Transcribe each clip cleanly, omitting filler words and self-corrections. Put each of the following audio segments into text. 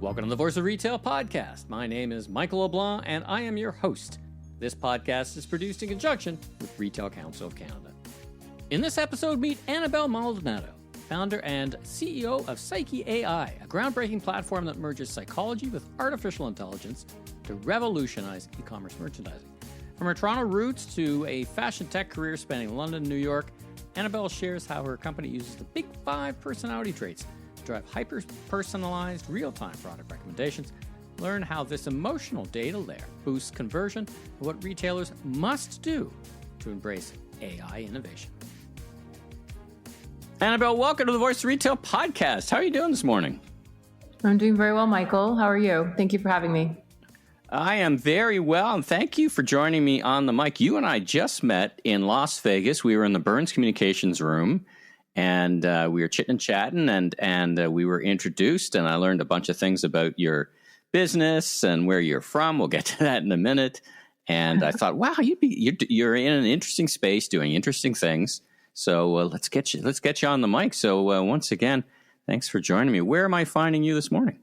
Welcome to the Voice of Retail podcast. My name is Michael LeBlanc, and I am your host. This podcast is produced in conjunction with Retail Council of Canada. In this episode, meet Anabel Maldonado, founder and CEO of PSYKHE AI, a groundbreaking platform that merges psychology with artificial intelligence to revolutionize e-commerce merchandising. From her Toronto roots to a fashion tech career spanning London and New York, Anabel shares how her company uses the Big Five personality traits to drive hyper-personalized, real-time product recommendations, learn how this emotional data layer boosts conversion, and what retailers must do to embrace AI innovation. Anabel, welcome to the Voice of Retail podcast. How are you doing this morning? I'm doing very well, Michael. How are you? Thank you for having me. I am very well, and thank you for joining me on the mic. You and I just met in Las Vegas. We were in the Burns Communications room, and we were chitting and chatting, and we were introduced, and I learned a bunch of things about your business and where you're from. We'll get to that in a minute. And I thought, wow, you're in an interesting space doing interesting things. So let's get you on the mic. So once again, thanks for joining me. Where am I finding you this morning?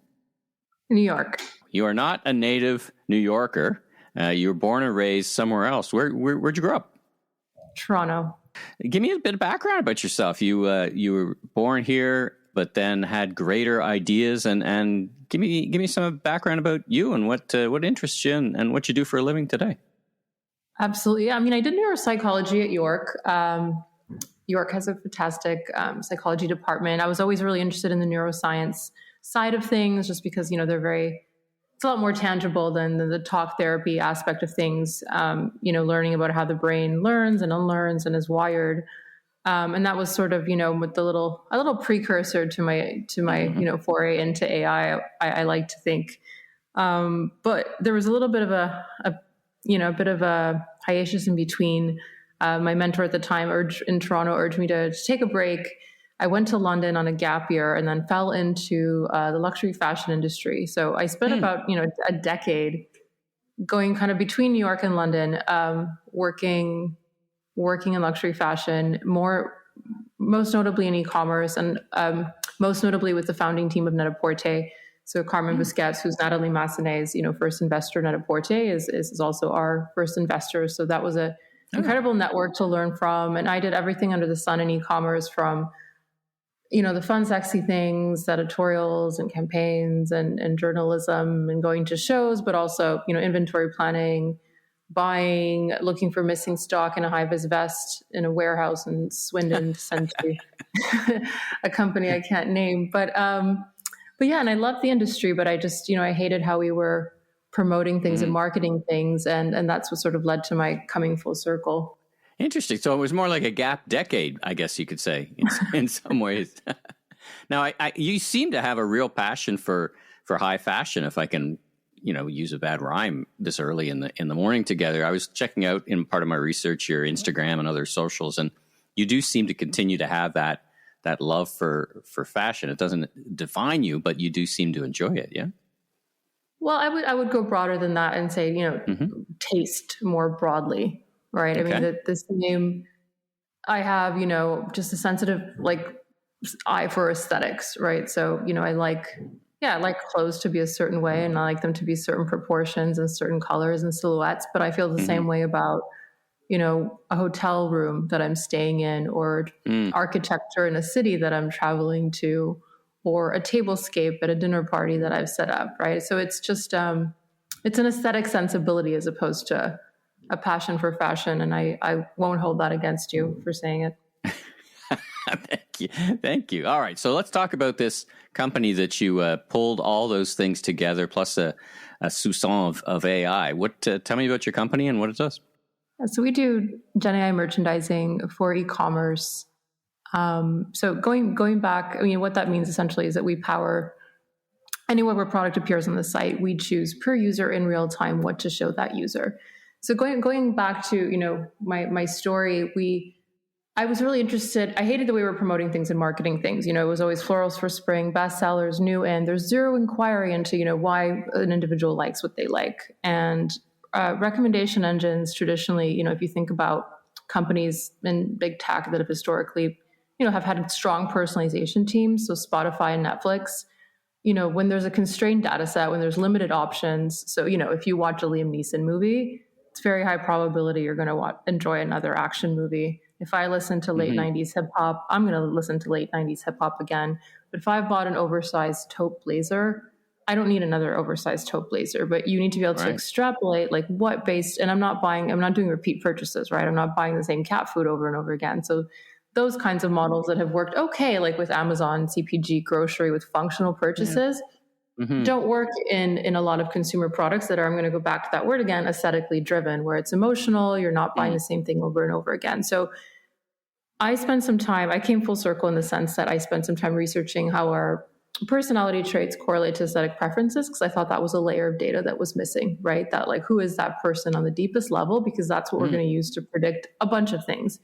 New York. You are not a native New Yorker. You were born and raised somewhere else. Where'd you grow up? Toronto. Give me a bit of background about yourself. You were born here, but then had greater ideas, and give me some background about you and what interests you and what you do for a living today. Absolutely. I mean, I did neuropsychology at York. York has a fantastic psychology department. I was always really interested in the neuroscience side of things, just because it's a lot more tangible than the talk therapy aspect of things. Learning about how the brain learns and unlearns and is wired. And that was sort of, with a little precursor to my foray into AI, I like to think. But there was a little bit of a hiatus in between. My mentor at the time in Toronto urged me to take a break. I went to London on a gap year and then fell into the luxury fashion industry. So I spent about, a decade going kind of between New York and London, working in luxury fashion, most notably in e-commerce, and most notably with the founding team of Net-a-Porter. So Carmen Busquets, who's Natalie Massenet's, first investor, Net-a-Porter is also our first investor. So that was an incredible network to learn from. And I did everything under the sun in e-commerce, from the fun, sexy things, editorials and campaigns and journalism and going to shows, but also, inventory planning, buying, looking for missing stock in a high-vis vest in a warehouse in Swindon to send to a company I can't name. But yeah, and I loved the industry, but I just, I hated how we were promoting things and marketing things. And that's what sort of led to my coming full circle. Interesting. So it was more like a gap decade, I guess you could say, in some ways. Now, you seem to have a real passion for high fashion, if I can, use a bad rhyme this early in the morning together. I was checking out in part of my research your Instagram and other socials, and you do seem to continue to have that love for fashion. It doesn't define you, but you do seem to enjoy it, yeah? Well, I would go broader than that and say, taste more broadly. Right. Okay. I mean, the same, I have, just a sensitive eye for aesthetics. Right. So, I like clothes to be a certain way, and I like them to be certain proportions and certain colors and silhouettes. But I feel the same way about, a hotel room that I'm staying in, or architecture in a city that I'm traveling to, or a tablescape at a dinner party that I've set up. Right. So it's just it's an aesthetic sensibility as opposed to a passion for fashion, and I won't hold that against you for saying it. Thank you. All right, so let's talk about this company that you pulled all those things together, plus a soupçon of AI. Tell me about your company and what it does. So we do Gen AI merchandising for e-commerce. So going back, I mean, what that means essentially is that we power anywhere where product appears on the site. We choose per user in real time what to show that user. So going back to, my story, I was really interested. I hated the way we were promoting things and marketing things. It was always florals for spring, bestsellers, new in. There's zero inquiry into, why an individual likes what they like. And recommendation engines traditionally, if you think about companies in big tech that have historically, have had strong personalization teams. So Spotify and Netflix, when there's a constrained data set, when there's limited options. So, if you watch a Liam Neeson movie, it's very high probability you're going to enjoy another action movie. If I listen to late 90s hip hop, I'm going to listen to late 90s hip hop again. But if I've bought an oversized taupe blazer, I don't need another oversized taupe blazer, but you need to be able to extrapolate like what based, and I'm not doing repeat purchases, right? I'm not buying the same cat food over and over again. So those kinds of models that have worked okay, like with Amazon, CPG, grocery, with functional purchases, don't work in a lot of consumer products that are, I'm going to go back to that word again, aesthetically driven, where it's emotional, you're not buying the same thing over and over again. So I came full circle in the sense that I spent some time researching how our personality traits correlate to aesthetic preferences, because I thought that was a layer of data that was missing, right? That like, who is that person on the deepest level? Because that's what we're going to use to predict a bunch of things.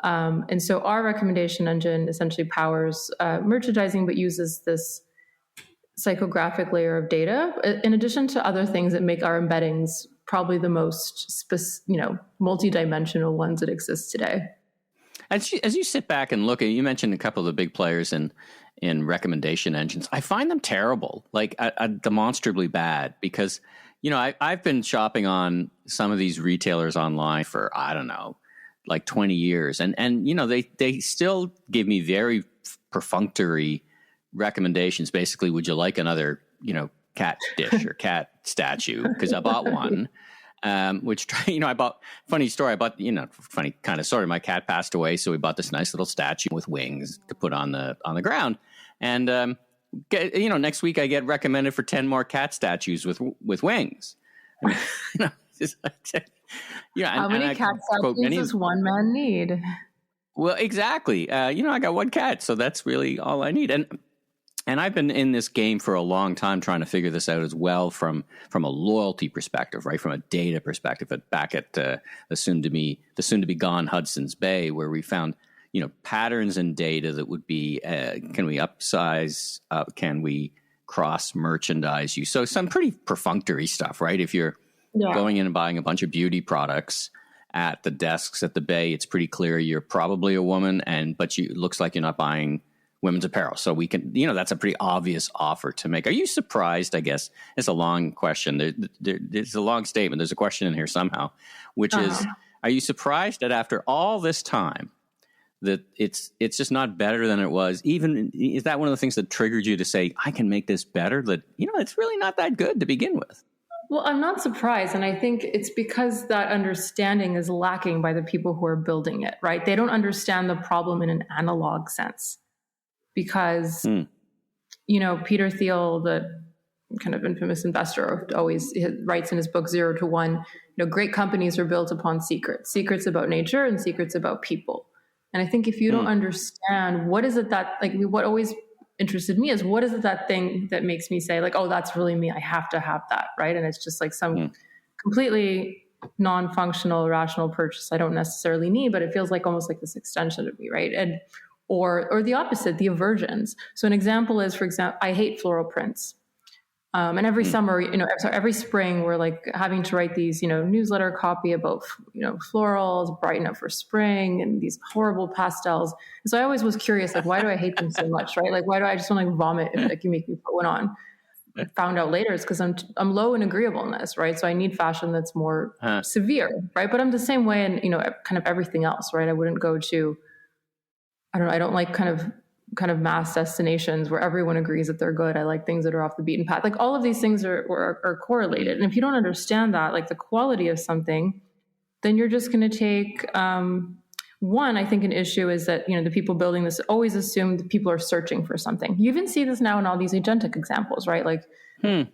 And so our recommendation engine essentially powers merchandising, but uses this psychographic layer of data, in addition to other things that make our embeddings probably the most, multi-dimensional ones that exist today. As you sit back and look at, you mentioned a couple of the big players in recommendation engines. I find them terrible, like demonstrably bad, because, I've been shopping on some of these retailers online for, I don't know, like 20 years. And they still give me very perfunctory recommendations. Basically, would you like another, cat dish or cat statue? Because I bought one. Which, I bought, funny story, funny kind of story. My cat passed away, so we bought this nice little statue with wings to put on the ground. And, next week I get recommended for 10 more cat statues with wings. How many cat statues does one man need? Well, exactly. I got one cat, so that's really all I need. And I've been in this game for a long time trying to figure this out as well from a loyalty perspective, right? From a data perspective, back at the soon to be gone Hudson's Bay, where we found, patterns in data that would be, can we upsize, can we cross merchandise you? So some pretty perfunctory stuff, right? If you're going in and buying a bunch of beauty products at the desks at the Bay, it's pretty clear you're probably a woman, but it looks like you're not buying women's apparel. So we can, that's a pretty obvious offer to make. Are you surprised, I guess, it's a long question. There's a long statement. There's a question in here somehow, which is, are you surprised that after all this time that it's just not better than it was? Even, is that one of the things that triggered you to say, I can make this better? That, it's really not that good to begin with. Well, I'm not surprised. And I think it's because that understanding is lacking by the people who are building it, right? They don't understand the problem in an analog sense. Because, Peter Thiel, the kind of infamous investor, always writes in his book 0 to 1, great companies are built upon secrets about nature and secrets about people. And I think if you don't understand what is it that, like, what always interested me is, what is it that thing that makes me say, like, oh, that's really me, I have to have that, right? And it's just like some completely non-functional, rational purchase I don't necessarily need, but it feels like almost like this extension of me, right? And or the opposite, the aversions. So an example is, for example, I hate floral prints. And every summer, every spring, we're like having to write these, newsletter copy about, florals, brighten up for spring, and these horrible pastels. And so I always was curious, like, why do I hate them so much, right? Like, why do I just want to vomit if like you make me put one on? I found out later it's because I'm low in agreeableness, right? So I need fashion that's more severe, right? But I'm the same way in, kind of everything else, right? I wouldn't go to, I don't like kind of mass destinations where everyone agrees that they're good. I like things that are off the beaten path. Like all of these things are correlated. And if you don't understand that, like the quality of something, then you're just going to take, one, I think an issue is that, the people building this always assume that people are searching for something. You even see this now in all these agentic examples, right? Like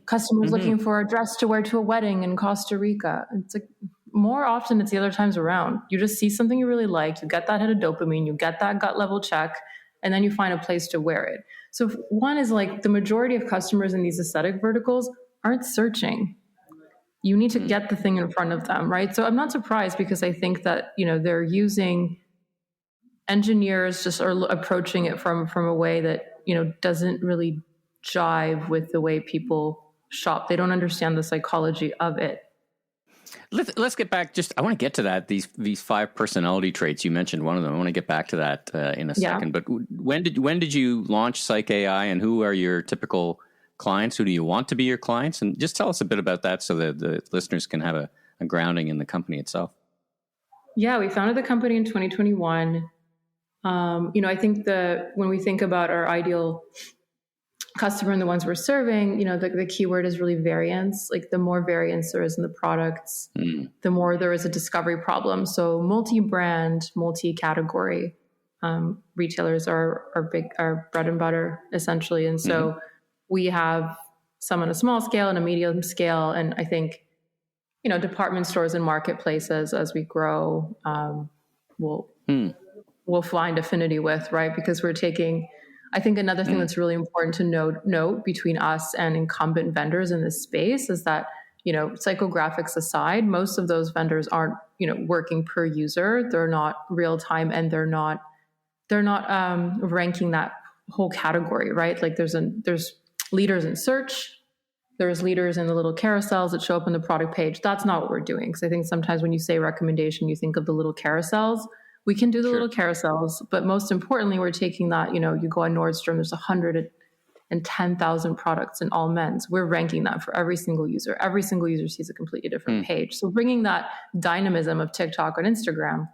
customers looking for a dress to wear to a wedding in Costa Rica. It's like, more often it's the other times around. You just see something you really like, you get that hit of dopamine, you get that gut level check, and then you find a place to wear it. So one is like the majority of customers in these aesthetic verticals aren't searching. You need to get the thing in front of them, right? So I'm not surprised, because I think that, they're using, engineers just are approaching it from a way that, doesn't really jive with the way people shop. They don't understand the psychology of it. Let's get back. I want to get to that. These 5 personality traits, you mentioned one of them. I want to get back to that in a second. But when did you launch PSYKHE AI, and who are your typical clients? Who do you want to be your clients? And just tell us a bit about that so that the listeners can have a grounding in the company itself. Yeah, we founded the company in 2021. I think when we think about our ideal customer and the ones we're serving, the keyword is really variance. Like the more variance there is in the products, the more there is a discovery problem. So multi-brand, multi-category retailers are bread and butter essentially. And so we have some on a small scale and a medium scale. And I think, department stores and marketplaces as we grow, we'll find affinity with, right? Because we're taking, I think another thing that's really important to note between us and incumbent vendors in this space is that, psychographics aside, most of those vendors aren't, working per user. They're not real time, and they're not ranking that whole category, right? Like there's leaders in search, there's leaders in the little carousels that show up on the product page. That's not what we're doing. Because I think sometimes when you say recommendation, you think of the little carousels. We can do the little carousels, but most importantly, we're taking that, you go on Nordstrom, there's 110,000 products in all men's. We're ranking that for every single user. Every single user sees a completely different page. So bringing that dynamism of TikTok and Instagram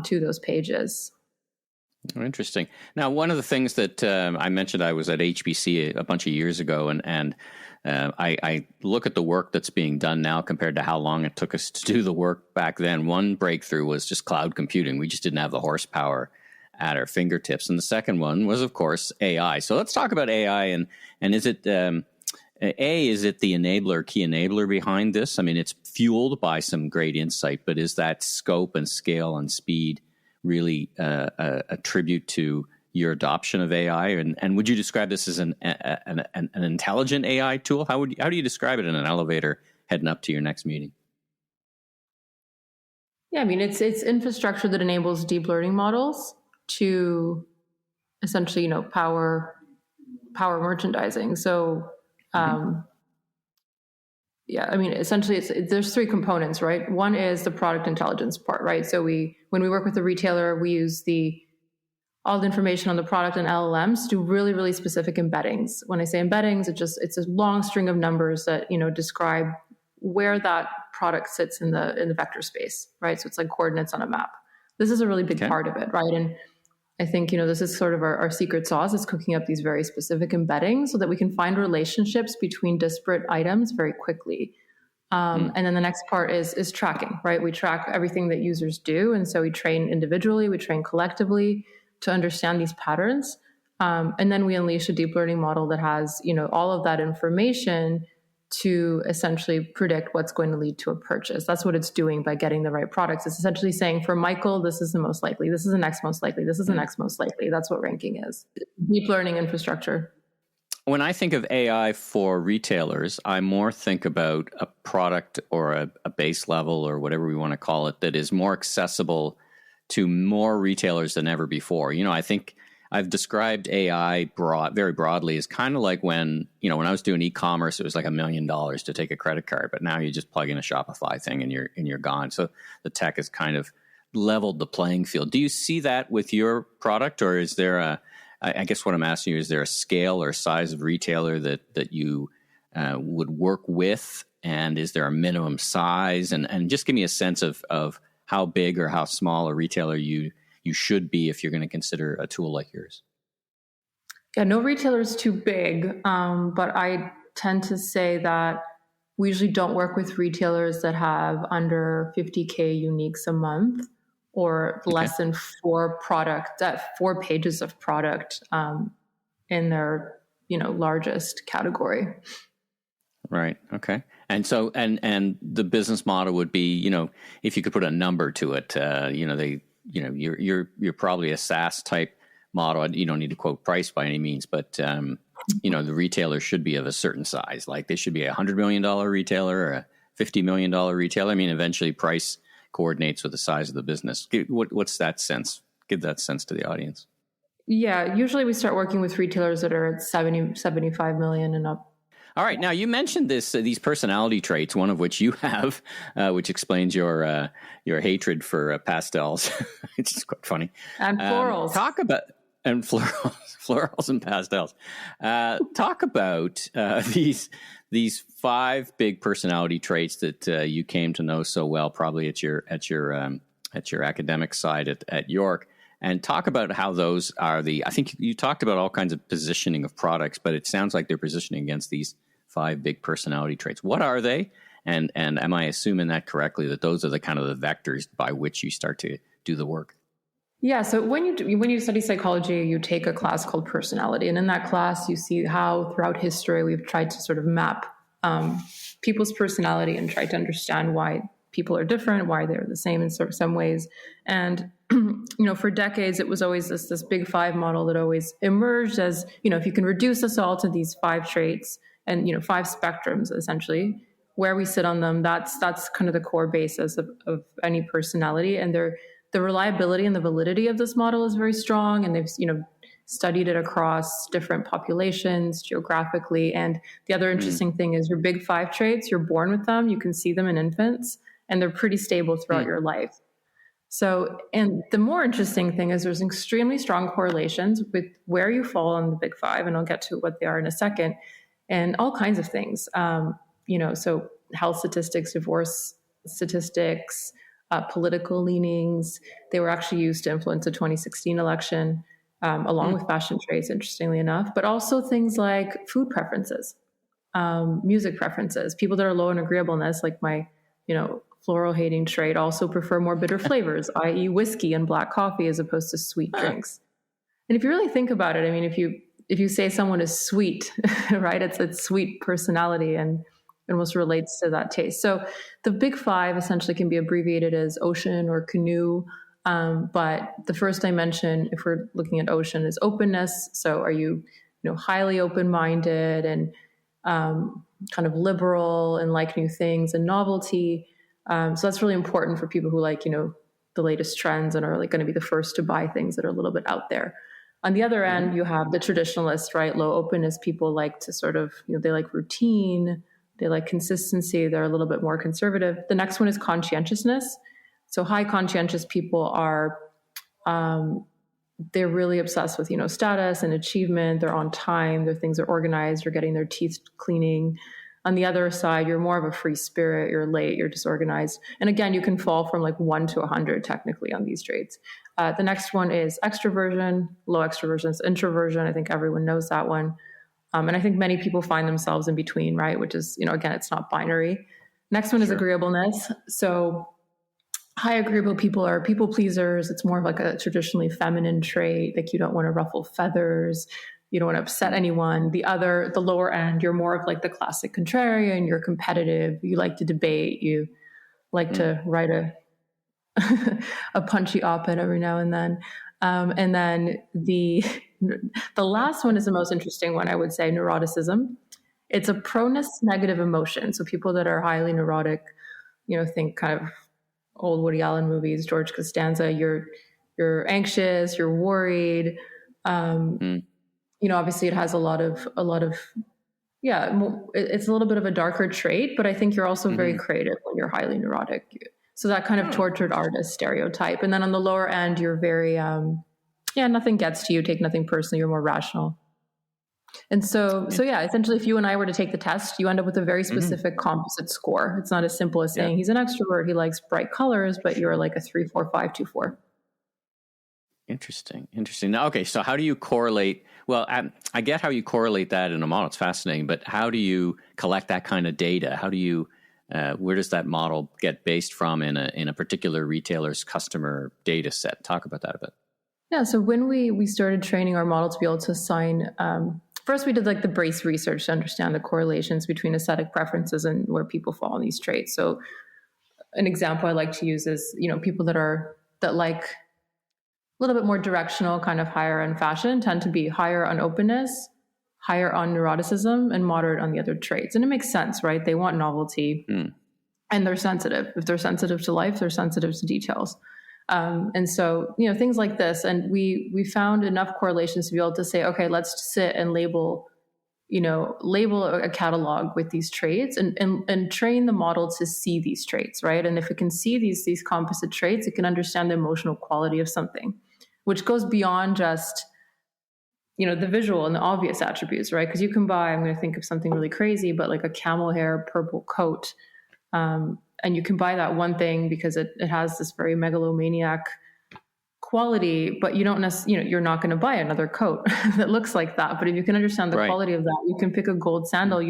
to those pages. Oh, interesting. Now, one of the things that I mentioned, I was at HBC a bunch of years ago, and I look at the work that's being done now compared to how long it took us to do the work back then. One breakthrough was just cloud computing. We just didn't have the horsepower at our fingertips. And the second one was, of course, AI. So let's talk about AI. And is it, is it the key enabler behind this? I mean, it's fueled by some great insight, but is that scope and scale and speed really a tribute to your adoption of AI? And would you describe this as an intelligent AI tool? How do you describe it in an elevator heading up to your next meeting? Yeah, I mean, it's infrastructure that enables deep learning models to essentially, power merchandising. So, yeah, I mean, essentially, there's three components, right? One is the product intelligence part, right? So when we work with the retailer, we use all the information on the product and LLMs to do really, really specific embeddings. When I say embeddings, it's a long string of numbers that, describe where that product sits in the vector space, right? So it's like coordinates on a map. This is a really big part of it, right? And I think, this is sort of our secret sauce, is cooking up these very specific embeddings so that we can find relationships between disparate items very quickly. And then the next part is tracking, right? We track everything that users do. And so we train individually, we train collectively to understand these patterns. And then we unleash a deep learning model that has, all of that information to essentially predict what's going to lead to a purchase. That's what it's doing by getting the right products. It's essentially saying, for Michael, this is the most likely. This is the next most likely. This is the next most likely. That's what ranking is. Deep learning infrastructure. When I think of AI for retailers, I more think about a product or a base level or whatever we want to call it that is more accessible to more retailers than ever before. I think I've described AI very broadly as kind of like when I was doing e-commerce, it was like $1 million to take a credit card, but now you just plug in a Shopify thing and you're gone. So the tech has kind of leveled the playing field. Do you see that with your product, or is there I guess what I'm asking you, is there a scale or size of retailer that you would work with, and is there a minimum size? And just give me a sense of how big or how small a retailer you should be if you're going to consider a tool like yours. Yeah, no retailer is too big, but I tend to say that we usually don't work with retailers that have under 50K uniques a month or less than 4 pages of product in their largest category. Right. Okay. And so and the business model would be, if you could put a number to it, you're probably a SaaS type model. You don't need to quote price by any means, but the retailer should be of a certain size. Like they should be $100 million retailer or a $50 million retailer. I mean, eventually price coordinates with the size of the business. What's that sense? Give that sense to the audience. Yeah, usually we start working with retailers that are at 75 million and up. All right. Now, you mentioned these personality traits, one of which you have, which explains your hatred for pastels. It's just quite funny. And florals. and florals and pastels. Talk about these 5 big personality traits that you came to know so well, probably at your academic side at York, and talk about how those are I think you talked about all kinds of positioning of products, but it sounds like they're positioning against these 5 big personality traits. What are they? And am I assuming that correctly, that those are the kind of the vectors by which you start to do the work? Yeah. So when you study psychology, you take a class called personality. And in that class, you see how throughout history, we've tried to sort of map people's personality and try to understand why people are different, why they're the same in some ways. And, for decades, it was always this big 5 model that always emerged as, if you can reduce us all to these 5 traits and, 5 spectrums, essentially, where we sit on them, that's kind of the core basis of any personality. And the reliability and the validity of this model is very strong. And they've, studied it across different populations geographically. And the other interesting thing is your big 5 traits, you're born with them, you can see them in infants, and they're pretty stable throughout your life. So, and the more interesting thing is there's extremely strong correlations with where you fall on the big 5, and I'll get to what they are in a second, and all kinds of things. So health statistics, divorce statistics, political leanings. They were actually used to influence the 2016 election, along with fashion traits, interestingly enough, but also things like food preferences, music preferences. People that are low in agreeableness, like my, floral hating trait, also prefer more bitter flavors, i.e. whiskey and black coffee as opposed to sweet drinks. And if you really think about it, I mean, if you say someone is sweet, right, it's sweet personality and almost relates to that taste. So the big 5 essentially can be abbreviated as ocean or canoe. But the first dimension, if we're looking at ocean, is openness. So are you, highly open-minded and kind of liberal and like new things and novelty? So that's really important for people who like, the latest trends and are like going to be the first to buy things that are a little bit out there. On the other end, you have the traditionalists, right? Low openness people like to sort of, they like routine, they like consistency, they're a little bit more conservative. The next one is conscientiousness. So high conscientious people are, they're really obsessed with, status and achievement. They're on time, their things are organized, you're getting their teeth cleaning. On the other side, you're more of a free spirit, you're late, you're disorganized. And again, you can fall from like 1 to 100 technically on these traits. The next one is extroversion. Low extroversion is introversion. I think everyone knows that one. And I think many people find themselves in between, right? Which is, again, it's not binary. Next one is agreeableness. So high agreeable people are people pleasers. It's more of like a traditionally feminine trait. Like you don't want to ruffle feathers. You don't want to upset anyone. The lower end, you're more of like the classic contrarian. You're competitive. You like to debate. You like to write a punchy op-ed every now and then. And then the last one is the most interesting one, I would say, neuroticism. It's a proneness to negative emotion. So people that are highly neurotic, think kind of old Woody Allen movies, George Costanza, you're anxious, you're worried. Obviously it has a lot of, it's a little bit of a darker trait, but I think you're also very creative when you're highly neurotic. So that kind of tortured artist stereotype. And then on the lower end, you're very, nothing gets to you, take nothing personally, you're more rational. And so essentially if you and I were to take the test, you end up with a very specific composite score. It's not as simple as saying he's an extrovert, he likes bright colors, but you're like a 3, 4, 5, 2, 4. Interesting. Now, okay, so how do you correlate? Well, I get how you correlate that in a model. It's fascinating, but how do you collect that kind of data? How do you, where does that model get based from in a particular retailer's customer data set? Talk about that a bit. Yeah, so when we started training our model to be able to assign, first we did like the brace research to understand the correlations between aesthetic preferences and where people fall in these traits. So an example I like to use is, people that like a little bit more directional, kind of higher on fashion, tend to be higher on openness, higher on neuroticism, and moderate on the other traits. And it makes sense, right? They want novelty and they're sensitive. If they're sensitive to life, they're sensitive to details. And so, things like this. And we found enough correlations to be able to say, okay, let's sit and label a catalog with these traits and train the model to see these traits, right? And if it can see these composite traits, it can understand the emotional quality of something, which goes beyond just, the visual and the obvious attributes, right? Because you can buy, I'm going to think of something really crazy, but like a camel hair purple coat. And you can buy that one thing because it has this very megalomaniac quality, but you don't necessarily, you're not going to buy another coat that looks like that. But if you can understand the quality of that, you can pick a gold sandal,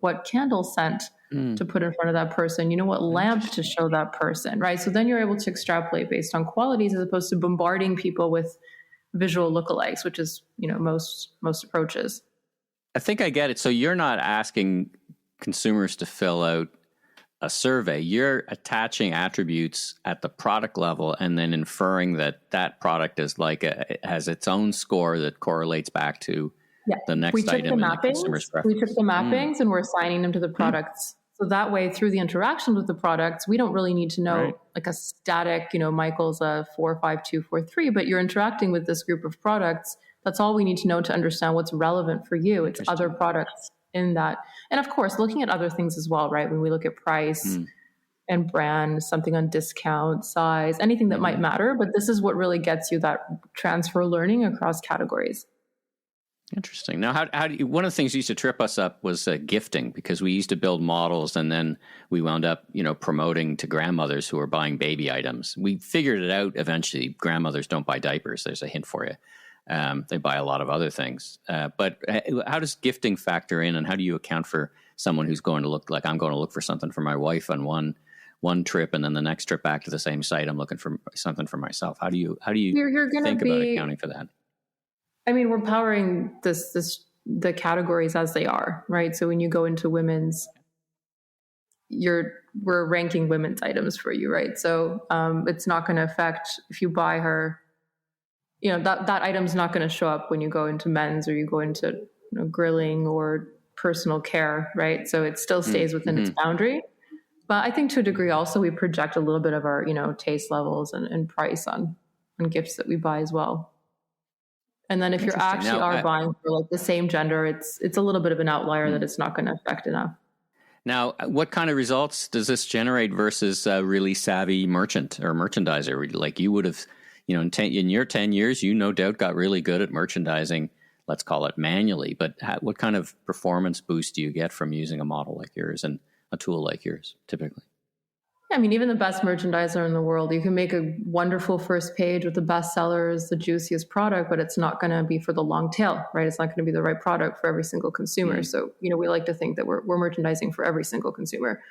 what candle scent to put in front of that person, what lamp to show that person, right? So then you're able to extrapolate based on qualities as opposed to bombarding people with visual lookalikes, which is, most approaches. I think I get it. So you're not asking consumers to fill out a survey. You're attaching attributes at the product level and then inferring that product is has its own score that correlates back to the next item in the consumer's preference. We took the mappings and we're assigning them to the products. So that way, through the interactions with the products, we don't really need to know like a static, Michael's a 45243, but you're interacting with this group of products. That's all we need to know to understand what's relevant for you. It's other products in that. And of course, looking at other things as well, right? When we look at price and brand, something on discount, size, anything that might matter. But this is what really gets you that transfer learning across categories. Interesting. Now, how do you, one of the things that used to trip us up was gifting, because we used to build models and then we wound up, promoting to grandmothers who are buying baby items. We figured it out eventually. Grandmothers don't buy diapers. There's a hint for you. They buy a lot of other things. But how does gifting factor in, and how do you account for someone who's going to look like, I'm going to look for something for my wife on one trip, and then the next trip back to the same site, I'm looking for something for myself? How do you think about accounting for that? I mean, we're powering the categories as they are, right? So when you go into women's, we're ranking women's items for you, right? So it's not going to affect if you buy her. That item's not going to show up when you go into men's or you go into grilling or personal care, right? So it still stays within its boundary. But I think to a degree also we project a little bit of our, taste levels and price on gifts that we buy as well. And then if you're actually buying for like the same gender, it's a little bit of an outlier that it's not going to affect enough. Now, what kind of results does this generate versus a really savvy merchant or merchandiser? Like you would have, in your 10 years, you no doubt got really good at merchandising, let's call it manually. But what kind of performance boost do you get from using a model like yours and a tool like yours, typically? I mean, even the best merchandiser in the world, you can make a wonderful first page with the best sellers, the juiciest product, but it's not going to be for the long tail, right? It's not going to be the right product for every single consumer. So, we like to think that we're merchandising for every single consumer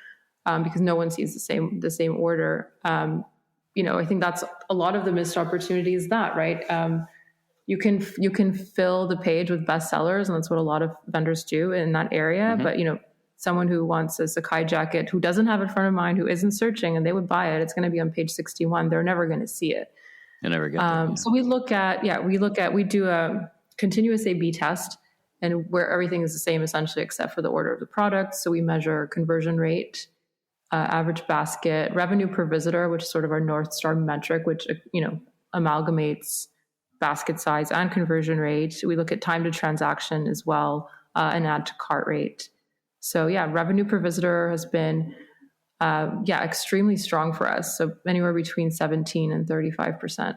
because no one sees the same order. I think that's a lot of the missed opportunity is that, right? You can fill the page with best sellers, and that's what a lot of vendors do in that area. But, someone who wants a Sakai jacket, who doesn't have it in front of mind, who isn't searching, and they would buy it, it's going to be on page 61. They're never going to see it. I never get that. So we do a continuous A/B test, and where everything is the same essentially except for the order of the product. So we measure conversion rate, average basket, revenue per visitor, which is sort of our North Star metric, which, amalgamates basket size and conversion rate. We look at time to transaction as well, and add to cart rate. So revenue per visitor has been, extremely strong for us. So anywhere between 17 and 35%.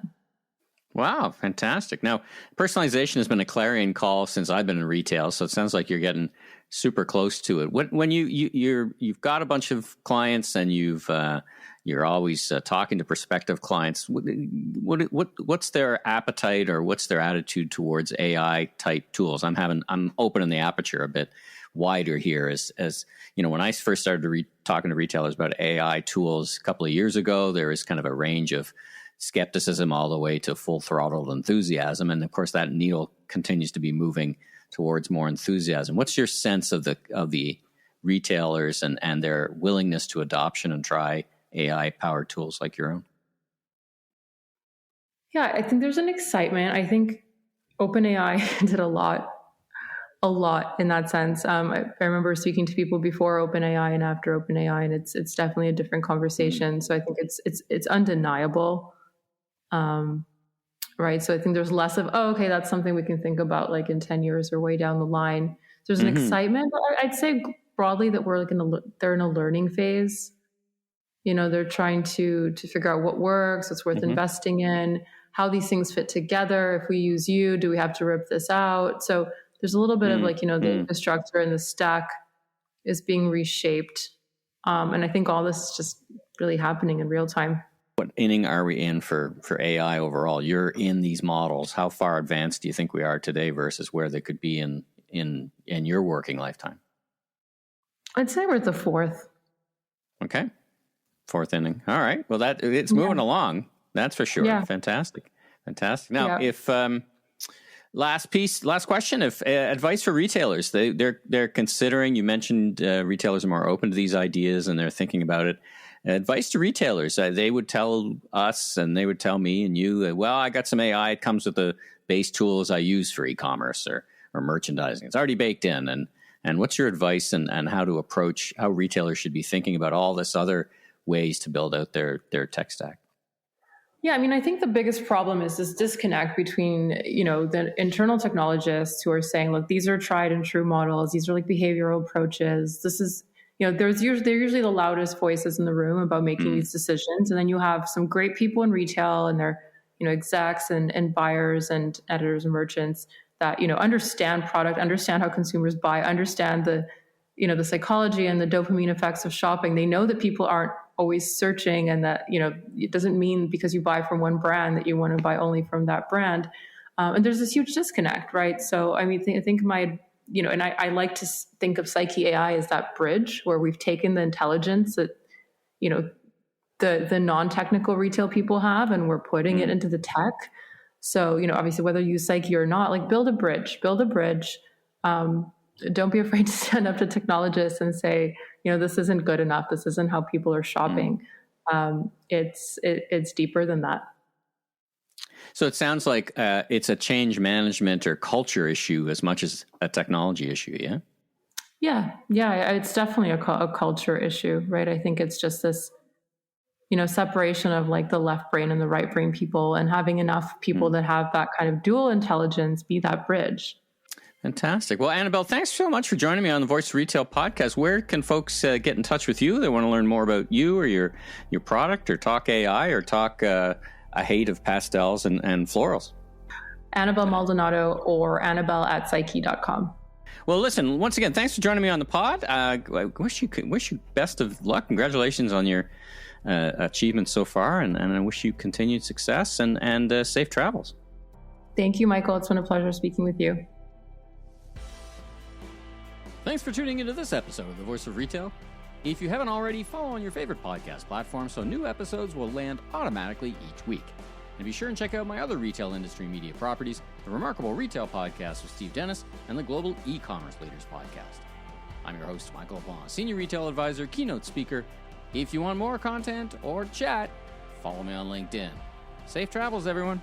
Wow, fantastic. Now, personalization has been a clarion call since I've been in retail. So it sounds like you're getting super close to it. When you've got a bunch of clients and you're always talking to prospective clients, what's their appetite or what's their attitude towards AI type tools? I'm opening the aperture a bit wider here as when I first started talking to retailers about AI tools a couple of years ago, there was kind of a range of skepticism all the way to full throttle enthusiasm. And of course that needle continues to be moving towards more enthusiasm. What's your sense of the retailers and their willingness to adoption and try AI powered tools like your own? Yeah, I think there's an excitement. I think OpenAI did a lot in that sense. I remember speaking to people before OpenAI and after OpenAI, and it's definitely a different conversation. So I think it's undeniable, right? So I think there's less of, that's something we can think about like in 10 years or way down the line. There's an excitement, but I'd say broadly that they're in a learning phase. They're trying to figure out what works, what's worth investing in. how these things fit together. If we use you, do we have to rip this out? So there's a little bit of like, the infrastructure and the stack is being reshaped. And I think all this is just really happening in real time. What inning are we in for AI overall? You're in these models. How far advanced do you think we are today versus where they could be in your working lifetime? I'd say we're at the fourth. Okay. Fourth inning. All right. Well, it's moving along. That's for sure. Yeah. Fantastic. Now, if last question, if advice for retailers, they're considering, you mentioned retailers are more open to these ideas and they're thinking about it. Advice to retailers, they would tell us and they would tell me and you, well, I got some AI. It comes with the base tools I use for e-commerce or merchandising. It's already baked in. And what's your advice and how to approach how retailers should be thinking about all this other ways to build out their tech stack? Yeah, I mean, I think the biggest problem is this disconnect between, the internal technologists who are saying, look, these are tried and true models. These are like behavioral approaches. This is, they're usually the loudest voices in the room about making these decisions. And then you have some great people in retail and their, execs and buyers and editors and merchants that, understand product, understand how consumers buy, understand the psychology and the dopamine effects of shopping. They know that people aren't always searching and that, it doesn't mean because you buy from one brand that you want to buy only from that brand. And there's this huge disconnect, right? So, I mean, I think and I like to think of PSYKHE AI as that bridge where we've taken the intelligence that, the non-technical retail people have, and we're putting it into the tech. So, obviously whether you use PSYKHE or not, like build a bridge. Don't be afraid to stand up to technologists and say, this isn't good enough. This isn't how people are shopping. It's deeper than that. So it sounds like it's a change management or culture issue as much as a technology issue, yeah? Yeah, it's definitely a culture issue, right? I think it's just this, separation of like the left brain and the right brain people, and having enough people that have that kind of dual intelligence be that bridge. Fantastic. Well, Anabel, thanks so much for joining me on the Voice of Retail podcast. Where can folks get in touch with you? They want to learn more about you or your product, or talk AI, or talk a hate of pastels and florals. Anabel Maldonado or Anabel@psyche.com. Well, listen, once again, thanks for joining me on the pod. I wish you best of luck. Congratulations on your achievements so far, and I wish you continued success and safe travels. Thank you, Michael. It's been a pleasure speaking with you. Thanks for tuning into this episode of The Voice of Retail. If you haven't already, follow on your favorite podcast platform so new episodes will land automatically each week. And be sure and check out my other retail industry media properties, the Remarkable Retail Podcast with Steve Dennis and the Global E-Commerce Leaders Podcast. I'm your host, Michael LeBlanc, Senior Retail Advisor, Keynote Speaker. If you want more content or chat, follow me on LinkedIn. Safe travels, everyone.